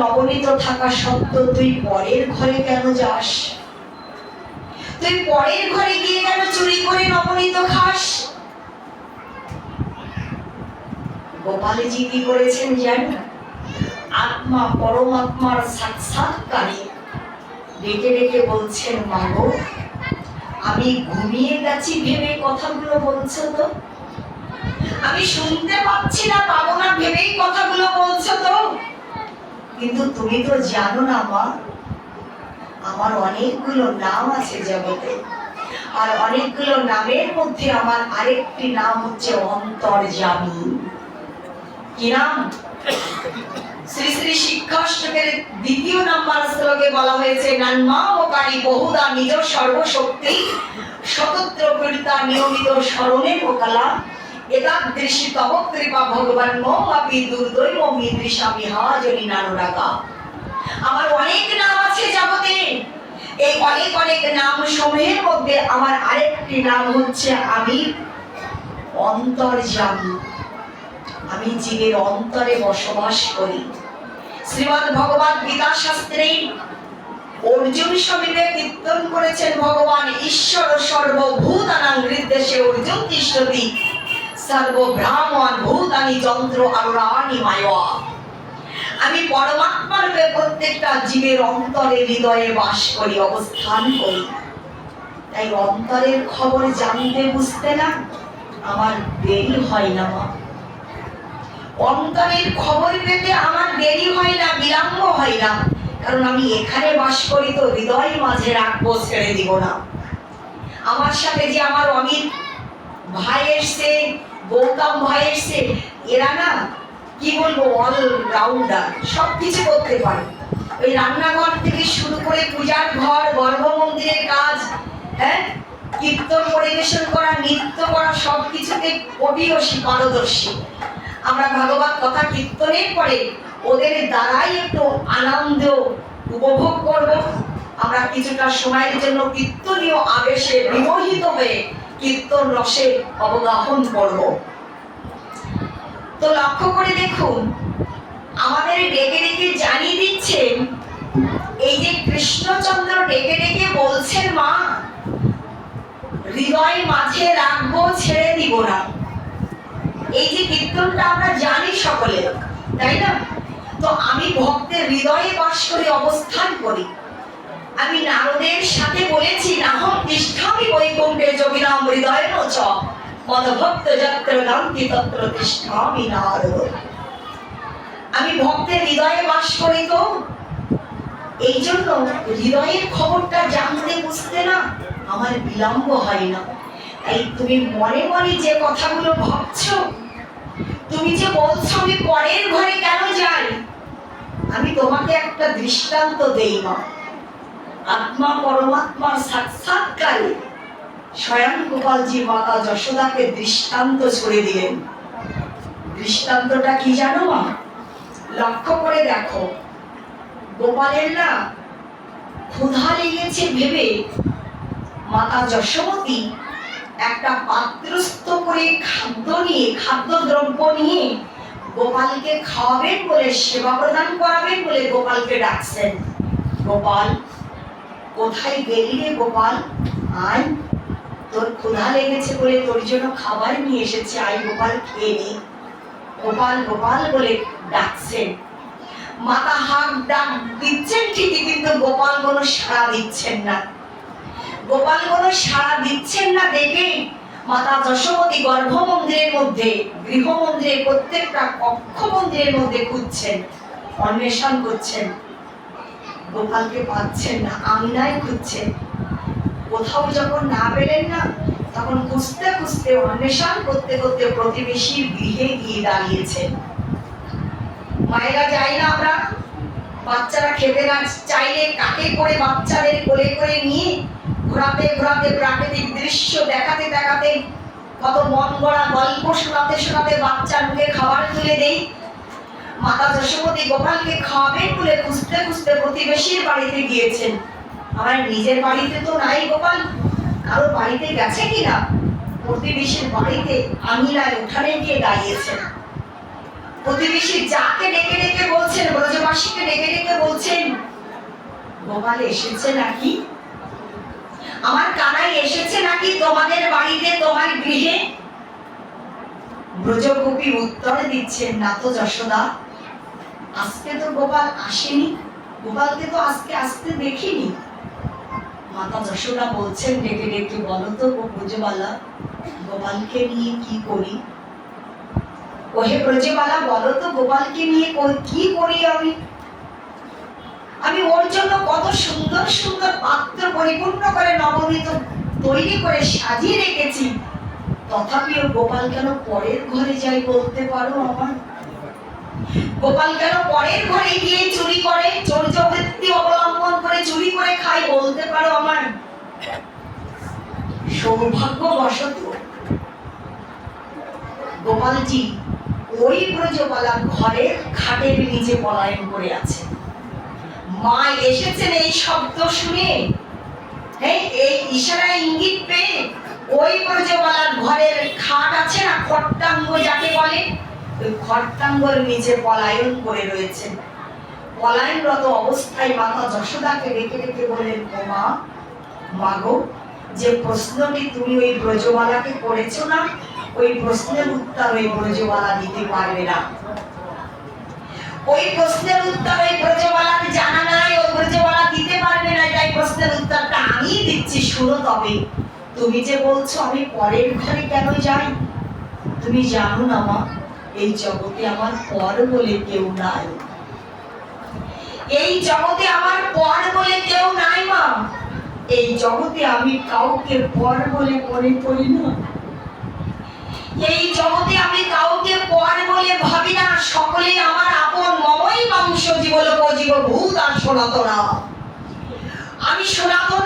নবনীত থাকা সত্ত্বেও তুই পরের ঘরে কেন যাস? তুই পরের ঘরে গিয়ে কেন চুরি করে নবনীত খাস? গোপালজি কি করেছেন জানেন? আত্মা পরমাত্মার সাক্ষাৎকারে ডেকে ডেকে বলছেন, মা গো, আমি ঘুমিয়ে গেছি ভেবে কথাগুলো বলছো তো? আমি শুনতে পাচ্ছি না, পাবো না ভেবেই কথাগুলো বলছো তো? কিন্তু তুমি তো জানো না মা, আমার অনেকগুলো নাম আছে জগতে, আর অনেকগুলো নামের মধ্যে আমার আরেকটি নাম হচ্ছে অন্তর্যামী। কি নাম? শ্রী শ্রী শিক্ষাষ্টকের 2 নম্বর শ্লোকে বলা হয়েছে, নান্মামকারী বহুদা নিজ সর্বশক্তি স্বতন্ত্র কৃতা নিয়মিত স্মরণে মোকালা একাদৃশী তব কৃপা ভগবান মহাপি দুর্দৈব মিদৃশামি হাজনি নানুরাগা। আমার অনেক নাম আছে জগতে, এই অনেক অনেক নাম সমূহের মধ্যে আমার আরেকটি নাম হচ্ছে আমি অন্তর্যামী। আমি জীবের অন্তরে বসবাস করি। শ্রীমদ্ ভগবদ গীতা শাস্ত্রে অর্জুন সমীপে কীর্তন করেছেন ভগবান ঈশ্বর সর্বভূতানাং হৃদ্দেশে অর্জুন তিষ্ঠতি সর্বব্রাহ্মণ ভূতানি যন্ত্র আরুরানি মায়া। আমি পরমাত্মা রূপে প্রত্যেকটা জীবের অন্তরে হৃদয়ে বাস করি, অবস্থান করি। তাই অন্তরের খবর জানতে বুঝতে না আমার দেরি হয় না মা। অন্তরের খবর পেতে আমার দেরি হয় না, বিলম্ব হয় না, কারণ আমি এখানে বাস করি তো হৃদয় মাঝে রাখবো, ছেড়ে দিব না। আমার সাথে যে আমার অমিত ভাই এসছে, গৌতম ভাই এসছে, এরা না কি বলবো অলরাউন্ডার, সবকিছু করতে পারে। ওই রান্নাঘর থেকে শুরু করে পূজার ঘর, গর্ভ মন্দিরের কাজ, হ্যাঁ, কীর্তন পরিবেশন করা, নৃত্য করা, সবকিছুতে অভিয়সী, পারদর্শী। আমরা ভাগবত কথা কীর্তনের পরে ওদের দ্বারাই একটু আনন্দ উপভোগ করব। আমরা কিছুটা সময়ের জন্য কীর্তনীয় আবেশে বিমোহিত হয়ে কীর্তন রসে অবগাহন করব। তো লক্ষ্য করে দেখুন, আমাদের ডেকে ডেকে জানিয়ে দিচ্ছেন, এই যে কৃষ্ণচন্দ্র ডেকে ডেকে বলছেন, মা হৃদয় মাঝে রাখবো, ছেড়ে দিব না। এই যে কীর্তনটা আমরা জানি সকলে, তাই না? তো আমি ভক্তের হৃদয়ে বাস করে অবস্থান করি। আমি নারদের সাথে বলেছি, নাহম তিষ্ঠামি বৈকুণ্ঠে যোগিনাম হৃদয়েন চ মদভক্ত যত্র গান্তি তত্র তিষ্ঠামি নারদ। আমি ভক্তের হৃদয়ে বাস করি, তো এই জন্য হৃদয়ের খবরটা জানতে বুঝতে না আমার বিলম্ব হয় না। এই তুমি মনে মনে যে কথাগুলো ভাবছো, তুমি যে বলছো আমি পরের ঘরে কেন যাই, আমি তোমাকে একটা দৃষ্টান্ত দেই মা। আত্মা পরমাত্মার সাক্ষাৎকারে স্বয়ং গোপালজি মাতা যশোদাকে দৃষ্টান্ত ছুড়ে দিলেন। দৃষ্টান্তটা কি জানো মা? লক্ষ্য করে দেখো, গোপালের না ক্ষুধা লেগেছে ভেবে মাতা যশোমতী একটা পাত্রস্থ করে খাদ্যদ্রব্য নিয়ে গোপালকে খাওয়াবেন বলে, সেবা প্রদান করাবেন বলে গোপালকে ডাকছেন। গোপাল, কোথায় গেলি রে গোপাল? আয়, তোর ক্ষুধা লেগেছে বলে তোর জন্য খাবার নিয়ে এসেছি, আয় গোপাল, খেয়ে নে। গোপাল গোপাল বলে ডাকছেন। মাতা হাক ডাক দিচ্ছেন ঠিকই, কিন্তু গোপাল কোনো সাড়া দিচ্ছেন না। গোপাল কোনো সাড়া দিচ্ছেন না দেখে মাতা যশোমতী গর্ভ মন্দিরের মধ্যে, গৃহ মন্দিরের প্রত্যেকটা কক্ষ মন্দিরের মধ্যে খুঁজছেন, অন্বেষণ করছেন। গোপালকে পাচ্ছেন না, আমিনায় খুঁজছেন। কোথাও যখন না পেলেন না, তখন খুঁজতে খুঁজতে, অন্বেষণ করতে করতে প্রতিবেশীর গৃহে গিয়ে দাঁড়িয়েছেন। মায়েরা যাই না আমরা, বাচ্চারা খেতে না চাইলে কাকে করে বাচ্চাদের কোলে করে নিয়ে ঘোরাতে ঘোরাতে, প্রাকৃতিক দৃশ্য দেখাতে দেখাতে, কত মন গড়া গল্প শোনাতে শোনাতে বাচ্চার মুখে খাবার তুলে দেই। মাতা যশোমতী গোপালকে খাওয়াবেন বলে খুঁজতে খুঁজতে প্রতিবেশীর বাড়িতে গিয়েছেন। আমার নিজের বাড়িতে তো নাই গোপাল, কারো বাড়িতে গেছে কিনা, প্রতিবেশীর বাড়িতে আঙিনায় উঠানে গিয়ে দাঁড়িয়েছেন। প্রতিবেশী যাকে ডেকে ডেকে বলছেন, ব্রজবাসীকে ডেকে ডেকে বলছেন, গোপাল এসেছে নাকি? আমার কানাই এসেছে নাকি তোমাদের বাড়িতে, তোমার গৃহে? ব্রজগোপী উত্তর দিচ্ছেন, না তো যশোদা, আজকে তো গোপাল আসেনি, গোপালকে তো আজকে আসতে দেখিনি। মাতা যশোদা বলছেন ডেকে ডেকে, বলো তো ব্রজবালা, গোপালকে নিয়ে কি করি? ওহে ব্রজবালা, বলো তো গোপালকে নিয়ে কি করি? আমি ওর জন্য কত সুন্দর সুন্দর পাত্র পরিপূর্ণ করে নবনীত তৈরি করে সাজিয়ে রেখেছি, তথাপিও গোপাল কেন পরের ঘরে যাই বলতে পারো আমার? গোপাল কেন পরের ঘরে গিয়ে চুরি করে, চৌর্যবৃত্তি অবলম্বন করে চুরি করে খায় বলতে পারো আমার? সৌভাগ্যবশত গোপালজি ওই ব্রজবালা ঘরের খাটের নিচে পলায়ন করে আছে। মা এসেছেন এই শব্দ শুনে, এই ইশারা ইঙ্গিত পেয়ে ওই ব্রজবালার ঘরের খাট আছে না, খট্টাঙ্গ যাকে বলে, ওই খট্টাঙ্গর নিচে পলায়ন করে রয়েছেন। পলায়নরত অবস্থায় মাতা যশোদাকে ডেকে ডেকে বললেন, ও মা, মাগো, যে প্রশ্নটি তুমি ওই ব্রজবালাকে করেছো না, ওই প্রশ্নের উত্তর ওই ব্রজবালা দিতে পারবে না। ওই প্রশ্নের উত্তর ওই ব্রজবালার জানা নাই, ওই ব্রজবালা দিতে পারবে না, তাই প্রশ্নের উত্তরটা আমি দিচ্ছি, শুনো তবে। তুমি যে বলছো আমি পরের ঘরে কেন যাই, তুমি জানো না মা, এই জগতে আমার পর বলে কেউ নাই। এই জগতে আমার পর বলে কেউ নাই মা। এই জগতে আমি কাউকে পর বলে মনে করি না। এই জগতে আমি কাউকে পর বলে ভাবি না, সকলে আমার আপন, মমই বংশ জীবলোক জীবভূত আর সনাতনা। আমি সনাতন